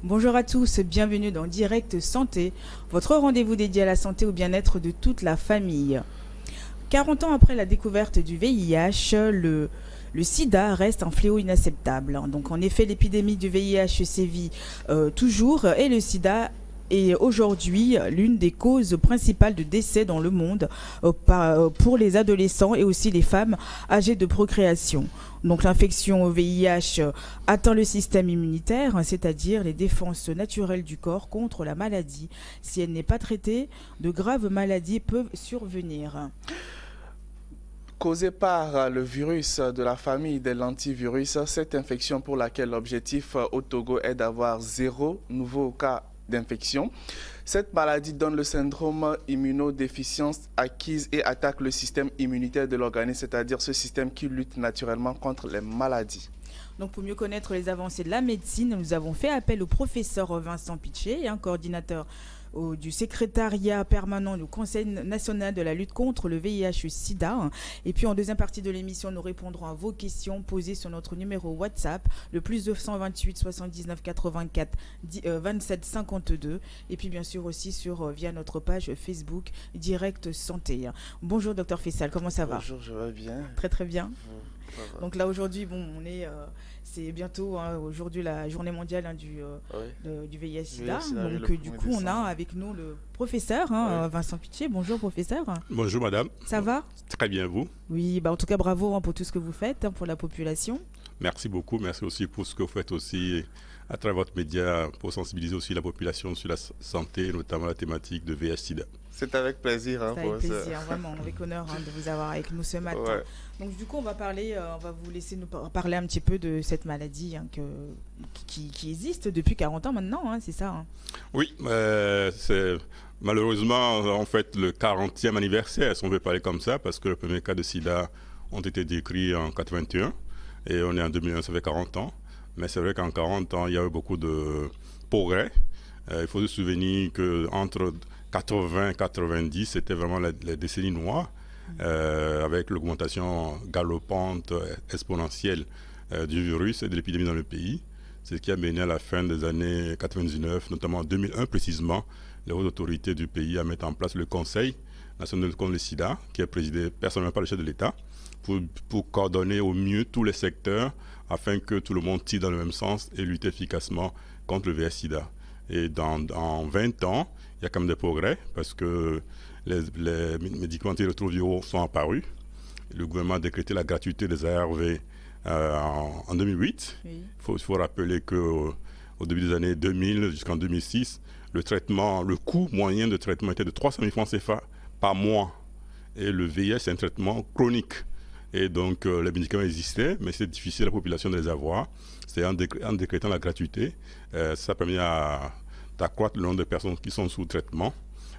Bonjour à tous, bienvenue dans Direct Santé, votre rendez-vous dédié à la santé et au bien-être de toute la famille. 40 ans après la découverte du VIH, le sida reste un fléau inacceptable. Donc en effet, l'épidémie du VIH sévit toujours et le sida est aujourd'hui l'une des causes principales de décès dans le monde pour les adolescents et aussi les femmes âgées de procréation. Donc l'infection au VIH atteint le système immunitaire, c'est-à-dire les défenses naturelles du corps contre la maladie. Si elle n'est pas traitée, de graves maladies peuvent survenir. Causée par le virus de la famille des lentivirus, cette infection pour laquelle l'objectif au Togo est d'avoir 0 nouveau cas d'infection. Cette maladie donne le syndrome immunodéficience acquise et attaque le système immunitaire de l'organisme, c'est-à-dire ce système qui lutte naturellement contre les maladies. Donc pour mieux connaître les avancées de la médecine, nous avons fait appel au professeur Vincent Pitché, un coordinateur du secrétariat permanent du Conseil national de la lutte contre le VIH-Sida. Et puis en deuxième partie de l'émission, nous répondrons à vos questions posées sur notre numéro WhatsApp, le plus 228 79 84 27 52. Et puis bien sûr aussi via notre page Facebook Direct Santé. Bonjour Dr Fessal, comment ça va? Bonjour, je vais bien. Très très bien. Donc là aujourd'hui, c'est bientôt aujourd'hui la journée mondiale du VIH/SIDA. Donc du coup, on a avec nous le professeur Vincent Pitché. Bonjour professeur. Bonjour madame. Ça va? Très bien, vous? Oui, en tout cas bravo pour tout ce que vous faites pour la population. Merci beaucoup, merci aussi pour ce que vous faites aussi à travers votre média pour sensibiliser aussi la population sur la santé, notamment la thématique de VIH/SIDA. C'est avec plaisir. C'est avec plaisir, vraiment, avec honneur de vous avoir avec nous ce matin. Ouais. Donc du coup, on va vous laisser nous parler un petit peu de cette maladie qui existe depuis 40 ans maintenant, c'est ça. Oui, c'est malheureusement en fait le 40e anniversaire, si on veut parler comme ça, parce que les premiers cas de sida ont été décrits en 81 et on est en 2001, ça fait 40 ans. Mais c'est vrai qu'en 40 ans, il y a eu beaucoup de progrès. Il faut se souvenir qu'entre 80 et 90, c'était vraiment les décennies noires, avec l'augmentation galopante, exponentielle du virus et de l'épidémie dans le pays. C'est ce qui a mené à la fin des années 99, notamment en 2001 précisément, les hautes autorités du pays à mettre en place le Conseil national contre le sida, qui est présidé personnellement par le chef de l'État, pour coordonner au mieux tous les secteurs afin que tout le monde tire dans le même sens et lutte efficacement contre le VIH/SIDA. Et en 20 ans, il y a quand même des progrès parce que les médicaments antirétroviraux sont apparus. Le gouvernement a décrété la gratuité des ARV en 2008. Oui. Il faut rappeler qu'au début des années 2000 jusqu'en 2006, le coût moyen de traitement était de 300 000 francs CFA par mois. Et le VIH, c'est un traitement chronique. Et donc, les médicaments existaient, mais c'est difficile à la population de les avoir. C'est en décrétant la gratuité, ça permet d'accroître le nombre de personnes qui sont sous traitement.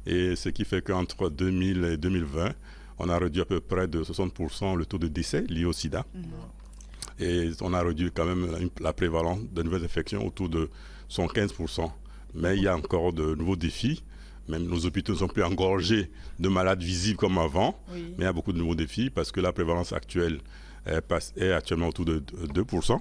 Et ce qui fait qu'entre 2000 et 2020, on a réduit à peu près de 60% le taux de décès lié au sida. Mmh. Et on a réduit quand même la prévalence de nouvelles infections autour de 115%. Mais il y a encore de nouveaux défis. Même nos hôpitaux ne sont plus engorgés de malades visibles comme avant, oui. Mais il y a beaucoup de nouveaux défis parce que la prévalence actuelle est actuellement autour de 2%,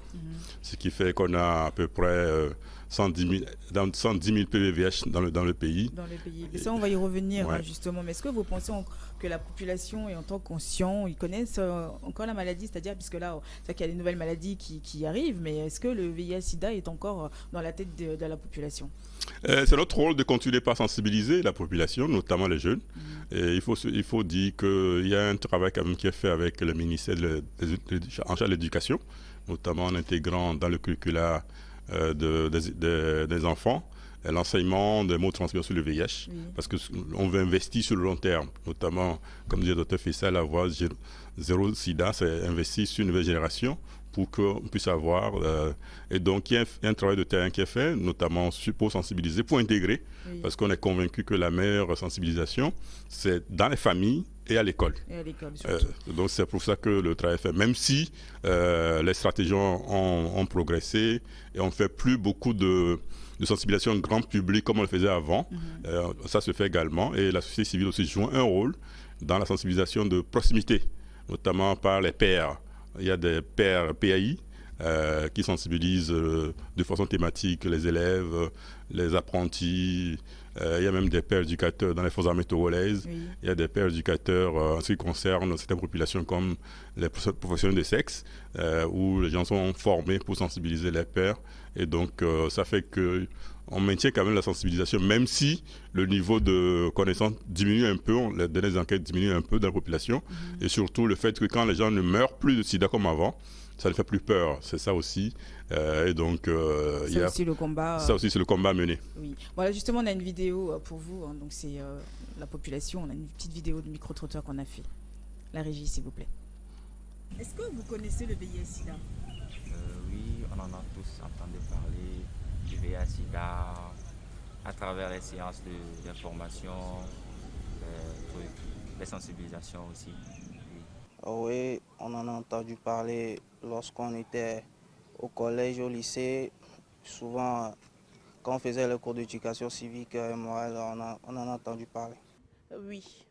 ce qui fait qu'on a à peu près 110 000 PVVH dans le pays. Dans le pays. Et ça, on va y revenir justement. Mais est-ce que vous pensez que la population est en tant conscient, ils connaissent encore la maladie, c'est-à-dire, puisque là, c'est qu'il y a des nouvelles maladies qui arrivent, mais est-ce que le VIH/SIDA est encore dans la tête de la population? C'est notre rôle de continuer par sensibiliser la population, notamment les jeunes. Et il faut dire qu'il y a un travail quand même qui est fait avec le ministère en charge de l'éducation, notamment en intégrant dans le curricula des enfants l'enseignement des mots transmis sur le VIH, parce qu'on veut investir sur le long terme, notamment, comme disait Dr Fessal, avoir 0 sida, c'est investir sur une nouvelle génération pour qu'on puisse avoir. Et donc, il y a un travail de terrain qui est fait, notamment pour sensibiliser, pour intégrer, parce qu'on est convaincu que la meilleure sensibilisation, c'est dans les familles et à l'école. Donc, c'est pour ça que le travail est fait. Même si les stratégies ont progressé et on ne fait plus beaucoup de sensibilisation grand public comme on le faisait avant, ça se fait également. Et la société civile aussi joue un rôle dans la sensibilisation de proximité, notamment par les pairs. Il y a des pairs PAI qui sensibilise de façon thématique les élèves, les apprentis. Il y a même des pères éducateurs dans les forces armées togolaises. Oui. Il y a des pères éducateurs en ce qui concerne certaines populations comme les professionnels de sexe, où les gens sont formés pour sensibiliser les pères. Et donc, ça fait que on maintient quand même la sensibilisation, même si le niveau de connaissance diminue un peu, les dernières enquêtes diminuent un peu dans la population, et surtout le fait que quand les gens ne meurent plus de sida comme avant, ça ne fait plus peur, c'est ça aussi. Et donc, il y a aussi le combat. ça aussi, c'est le combat mené. Oui. Voilà, justement, on a une vidéo pour vous. Hein, donc, c'est la population. On a une petite vidéo de micro-trottoir qu'on a fait. La régie, s'il vous plaît. Est-ce que vous connaissez le VIH-Sida? Oui, on en a tous entendu parler du VIH-Sida à travers les séances d'information, les sensibilisations aussi. Oui, on en a entendu parler lorsqu'on était au collège, au lycée. Souvent, quand on faisait le cours d'éducation civique et morale, on en a entendu parler. Oui.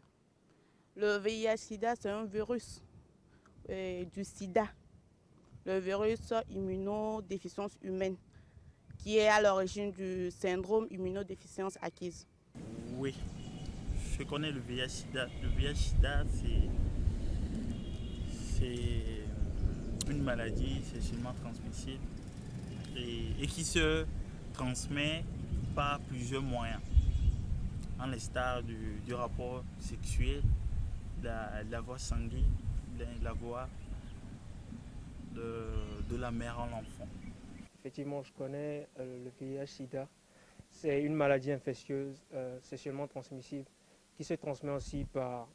Le VIH-Sida, c'est un virus du sida. Le virus immunodéficience humaine, qui est à l'origine du syndrome immunodéficience acquise. Oui, je connais le VIH-Sida. Le VIH-Sida, c'est une maladie sexuellement transmissible et qui se transmet par plusieurs moyens. En l'instar du rapport sexuel, la voie sanguine, la voie de la mère en l'enfant. Effectivement, je connais le VIH-Sida. C'est une maladie infectieuse sexuellement transmissible qui se transmet aussi par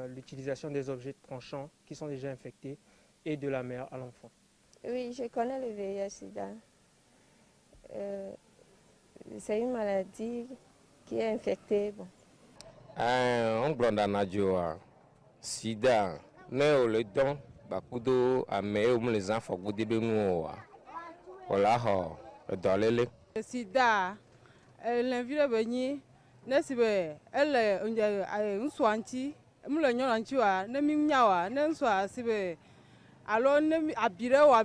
l'utilisation des objets tranchants qui sont déjà infectés et de la mère à l'enfant. Oui, je connais le VIH-Sida. C'est une maladie qui est infectée. Bon. On glonda na joa sida ne o le don bakudo ame o les enfants gudi be nu wa wala ho dolele Sida l'envie benyi nesibe ele nswanti mle nyolanchi wa ne mimnyawa ne nswa sibe alo ne abire wa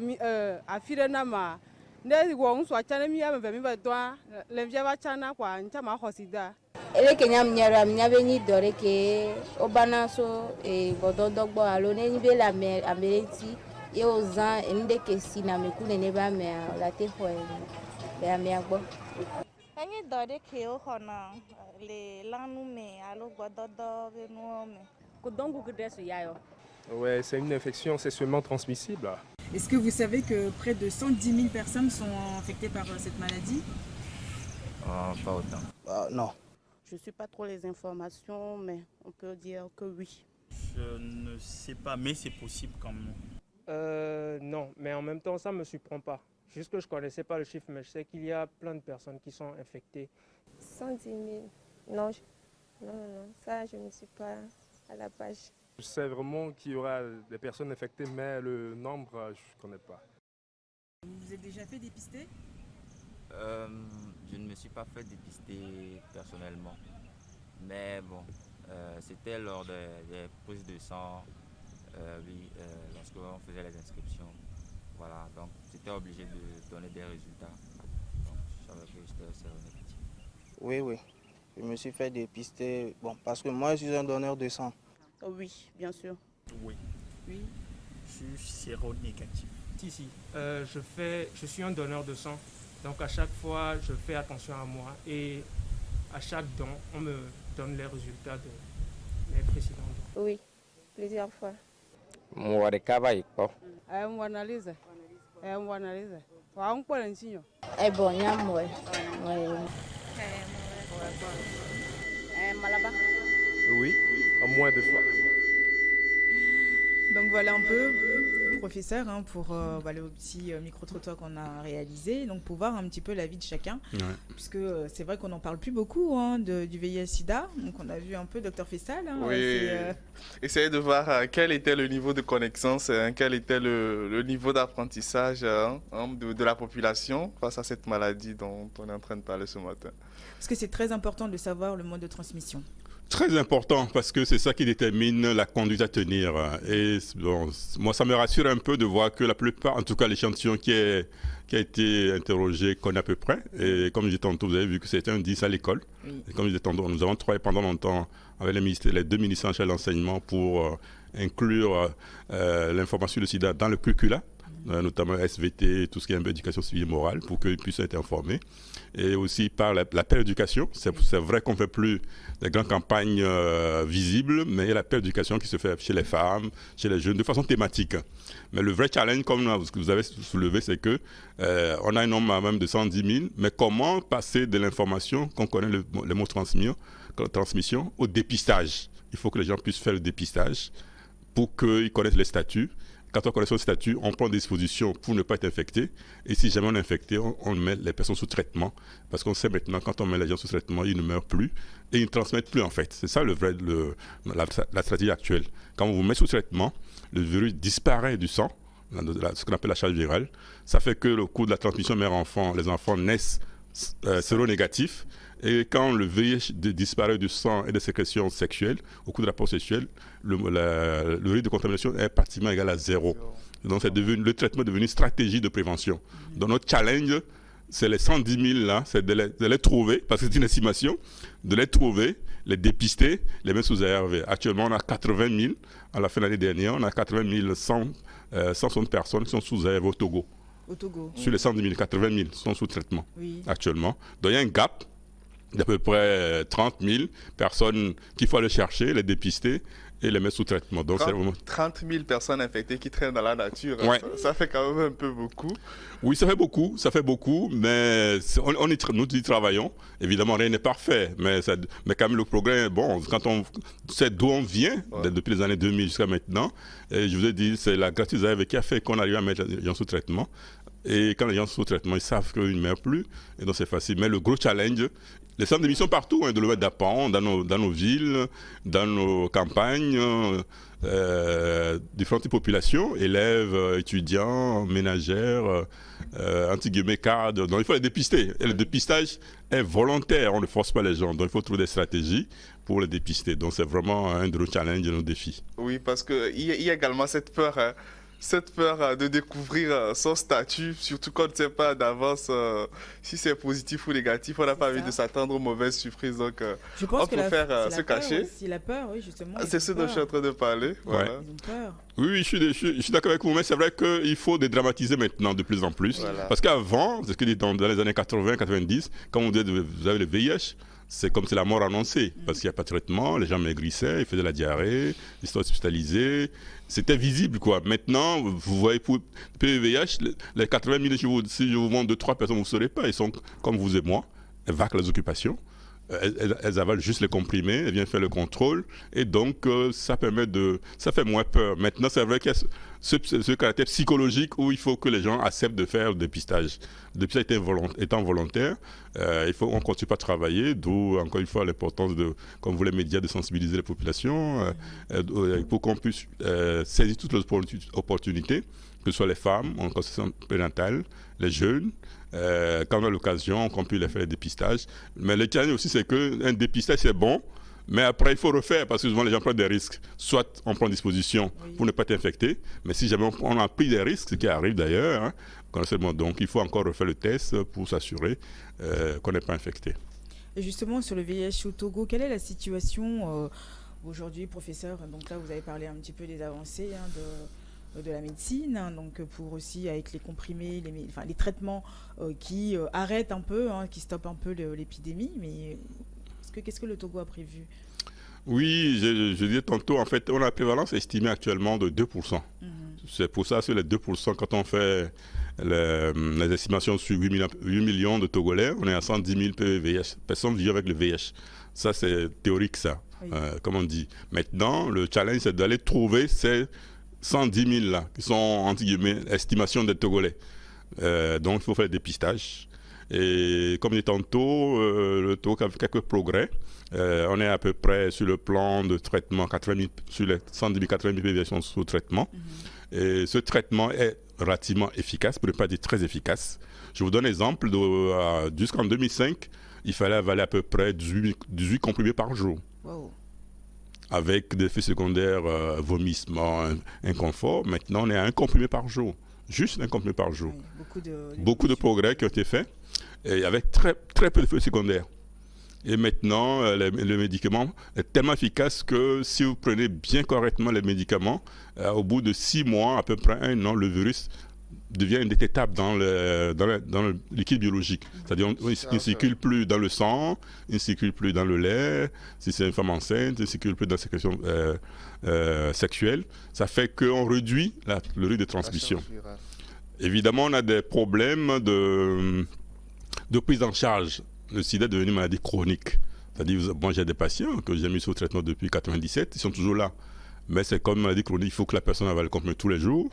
afire na ma ne wo nswa chana mi ya me be doa l'envie ba chana kwa ncha ma hosida. Ele kenya mnyara mnyabe ni dore ke obana so e bododogbo alo ne ni be la me amereti e ozan ende ke sina me kune ne ba me la te ho be ame agbo. Enyi dore ke o hona le lanu me alo bododo be nu me. Ko dongu kudesu yayo. Ouais, c'est une infection sexuellement transmissible. Est-ce que vous savez que près de 110 000 personnes sont infectées par cette maladie? Pas autant. Non. Je ne suis pas trop les informations, mais on peut dire que oui. Je ne sais pas, mais c'est possible quand même. Non, mais en même temps, ça ne me surprend pas. Juste que je ne connaissais pas le chiffre, mais je sais qu'il y a plein de personnes qui sont infectées. 110 000. Non, non, ça, je ne suis pas à la page. Je sais vraiment qu'il y aura des personnes infectées, mais le nombre, je ne connais pas. Vous vous êtes déjà fait dépister? Je ne me suis pas fait dépister personnellement, mais bon, c'était lors des prises de sang, oui, lorsqu'on faisait les inscriptions, voilà, donc j'étais obligé de donner des résultats, donc je savais que j'étais séronégatif. Oui, je me suis fait dépister, bon, parce que moi je suis un donneur de sang. Oui, bien sûr. Oui. Oui. Je suis séronégatif. Si, je suis un donneur de sang. Donc à chaque fois, je fais attention à moi et à chaque don, on me donne les résultats de mes précédents dons. Oui, plusieurs fois. mo de kaba iko On analyse. On analyse. On peut l'enseigner. Eh bon, il y a moi. Malaba. Oui, à moins de fois. Donc voilà un peu, professeur, hein, pour le petit micro-trottoir qu'on a réalisé, donc pour voir un petit peu la vie de chacun, puisque c'est vrai qu'on n'en parle plus beaucoup hein, du VIH-Sida, donc on a vu un peu Dr Fessal. Hein, oui, essayez de voir quel était le niveau de connaissance, quel était le niveau d'apprentissage de la population face à cette maladie dont on est en train de parler ce matin. Parce que c'est très important de savoir le mode de transmission. Très important parce que c'est ça qui détermine la conduite à tenir. Et bon, moi, ça me rassure un peu de voir que la plupart, en tout cas l'échantillon qui a été interrogé, connaît à peu près. Et comme je disais tantôt, vous avez vu que c'était un 10 à l'école. Oui. Et comme je disais tantôt, nous avons travaillé pendant longtemps avec les deux ministères de l'enseignement pour inclure l'information sur le sida dans le curricula. Notamment SVT, tout ce qui est un peu éducation civique et morale, pour qu'ils puissent être informés. Et aussi par la péréducation. C'est vrai qu'on ne fait plus des grandes campagnes visibles, mais il y a la péréducation qui se fait chez les femmes, chez les jeunes, de façon thématique. Mais le vrai challenge, comme vous avez soulevé, c'est que on a un nombre même de 110 000, mais comment passer de l'information qu'on connaît, le mot transmission, au dépistage. Il faut que les gens puissent faire le dépistage pour qu'ils connaissent les statuts. Quand on connaît son statut, on prend des dispositions pour ne pas être infecté. Et si jamais on est infecté, on met les personnes sous traitement. Parce qu'on sait maintenant, quand on met les gens sous traitement, ils ne meurent plus et ils ne transmettent plus en fait. C'est ça la stratégie actuelle. Quand on vous met sous traitement, le virus disparaît du sang, ce qu'on appelle la charge virale. Ça fait que le cours de la transmission mère-enfant, les enfants naissent séronégatifs. Et quand le VIH disparaît du sang et des sécrétions sexuelles, au cours de rapport sexuel, le risque de contamination est pratiquement égal à 0. Donc le traitement est devenu une stratégie de prévention. Donc notre challenge, c'est les 110 000 là, c'est de les trouver, parce que c'est une estimation, de les trouver, les dépister, les mettre sous ARV. Actuellement, on a 80 000, à la fin de l'année dernière, on a 80 160 personnes qui sont sous ARV au Togo. Au Togo. Sur les 110 000, 80 000 sont sous traitement actuellement. Donc il y a un gap d'à peu près 30 000 personnes qu'il faut aller chercher, les dépister et les mettre sous traitement. Donc, 30 000 personnes infectées qui traînent dans la nature, ouais. ça fait quand même un peu beaucoup. Oui, ça fait beaucoup, mais nous y travaillons. Évidemment, rien n'est parfait, mais quand même le progrès est bon. Quand on sait d'où on vient, depuis les années 2000 jusqu'à maintenant, et je vous ai dit, c'est la gratuité ARV qui a fait qu'on arrive à mettre les gens sous traitement. Et quand les gens sont sous traitement, ils savent qu'ils ne meurent plus, et donc c'est facile. Mais le gros challenge, les centres d'émission partout, de le mettre d'Apan, dans nos villes, dans nos campagnes, différentes populations, élèves, étudiants, ménagères, anti-guillemets cadres. Donc il faut les dépister. Et le dépistage est volontaire, on ne force pas les gens. Donc il faut trouver des stratégies pour les dépister. Donc c'est vraiment un de nos challenges, de nos défis. Oui, parce qu'il y a également cette peur. Cette peur de découvrir son statut, surtout quand on ne sait pas d'avance si c'est positif ou négatif. On n'a pas envie de s'attendre aux mauvaises surprises. Donc, on préfère se cacher. C'est la peur, oui, justement. C'est ce dont je suis en train de parler. Voilà. Ils ont peur. Oui, je suis d'accord avec vous, mais c'est vrai qu'il faut dédramatiser maintenant de plus en plus. Voilà. Parce qu'avant, c'est ce que dit dans les années 80-90, quand on dit vous avez le VIH, c'est comme c'est la mort annoncée, parce qu'il n'y a pas de traitement, les gens maigrissaient, ils faisaient de la diarrhée, ils étaient hospitalisés, c'était visible quoi. Maintenant, vous voyez pour PVH, les 80 000, si je vous montre 2-3 personnes, vous ne saurez pas, ils sont comme vous et moi, elles vaquent les occupations, elles avalent juste les comprimés, elles viennent faire le contrôle, et donc ça fait moins peur. Maintenant, c'est vrai qu'il y a ce caractère psychologique où il faut que les gens acceptent de faire le dépistage. Le dépistage étant volontaire, il faut qu'on ne continue pas à travailler, d'où encore une fois l'importance comme vous les médias, de sensibiliser les populations pour qu'on puisse saisir toutes les opportunités, que ce soit les femmes en conception prénatale, les jeunes, quand on a l'occasion, qu'on puisse les faire le dépistage. Mais le challenge aussi, c'est qu'un dépistage, c'est bon, mais après, il faut refaire parce que souvent les gens prennent des risques. Soit on prend disposition pour ne pas être infecté, mais si jamais on a pris des risques, ce qui arrive d'ailleurs, donc il faut encore refaire le test pour s'assurer qu'on n'est pas infecté. Et justement, sur le VIH au Togo, quelle est la situation aujourd'hui, professeur? Donc là, vous avez parlé un petit peu des avancées de la médecine, donc pour aussi avec les comprimés, les traitements qui arrêtent un peu, qui stoppent un peu l'épidémie, mais qu'est-ce que le Togo a prévu? Oui, je disais tantôt, en fait, on a la prévalence estimée actuellement de 2%. C'est pour ça, sur les 2%, quand on fait les estimations sur 8 millions de Togolais, on est à 110 000 VIH, personnes vivant avec le VIH. Ça, c'est théorique, ça, comme on dit. Maintenant, le challenge, c'est d'aller trouver ces 110 000 là, qui sont, entre guillemets, estimations des Togolais. Donc, il faut faire le dépistage. Et comme dit tantôt, le Togo a fait quelques progrès. On est à peu près sur le plan de traitement, sur les 110 000, 80 000 populations sous traitement. Et ce traitement est relativement efficace, pour ne pas dire très efficace. Je vous donne un exemple. Jusqu'en 2005, il fallait avaler à peu près 18 comprimés par jour. Wow. avec des effets secondaires, vomissements, inconfort. Maintenant, on est à 1 comprimé par jour. Juste 1 comprimé par jour. Oui, beaucoup de progrès qui ont été faits, et avec très, très peu d'effets secondaires. Et maintenant, le médicament est tellement efficace que si vous prenez bien correctement les médicaments, au bout de 6 mois, à peu près 1 an, le virus devient indétectable dans le liquide biologique. C'est-à-dire il ne circule plus dans le sang, il ne circule plus dans le lait, si c'est une femme enceinte, il ne circule plus dans la sécrétion sexuelle. Ça fait qu'on réduit le risque de transmission. Évidemment, on a des problèmes de prise en charge. Le sida est devenu une maladie chronique. C'est-à-dire, moi j'ai des patients que j'ai mis sous traitement depuis 1997, ils sont toujours là. Mais c'est comme une maladie chronique, il faut que la personne avale le comprimé tous les jours.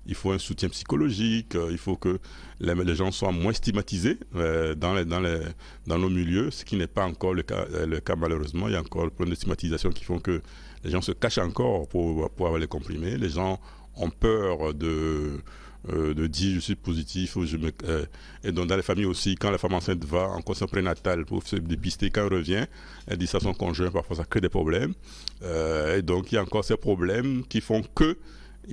Il faut un soutien psychologique, il faut que les gens soient moins stigmatisés dans nos milieux, ce qui n'est pas encore le cas malheureusement. Il y a encore plein de stigmatisation qui font que les gens se cachent encore pour avoir les comprimés. Les gens ont peur de dire je suis positif et donc dans les familles aussi, quand la femme enceinte va en conseil prénatal pour se dépister, quand elle revient, elle dit ça à son conjoint, parfois ça crée des problèmes, et donc il y a encore ces problèmes qui font que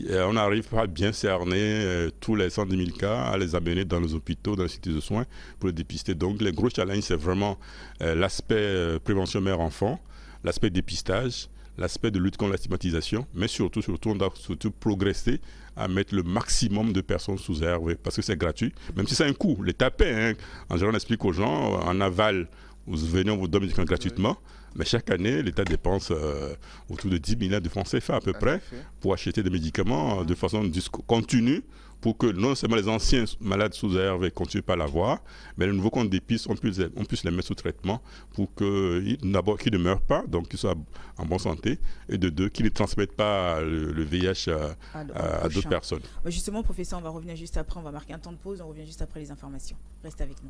on n'arrive pas à bien cerner tous les 110 000 cas, à les amener dans les hôpitaux, dans les sites de soins pour les dépister. Donc les gros challenges, c'est vraiment l'aspect prévention mère-enfant, l'aspect dépistage, l'aspect de lutte contre la stigmatisation, mais surtout, on doit surtout progresser à mettre le maximum de personnes sous ARV, parce que c'est gratuit, même si c'est un coût. L'État paie, en général on explique aux gens, en aval, vous venez, on vous donne des médicaments gratuitement, mais chaque année, l'État dépense autour de 10 milliards de francs CFA à peu près pour acheter des médicaments de façon continue pour que non seulement les anciens malades sous ARV continuent pas à l'avoir, mais les nouveaux qu'on dépiste, on puisse les mettre sous traitement pour qu'ils ne meurent pas, donc qu'ils soient en bonne santé, et de deux, qu'ils ne transmettent pas le VIH à d'autres personnes. Justement, professeur, on va revenir juste après, on va marquer un temps de pause, on revient juste après les informations. Restez avec nous.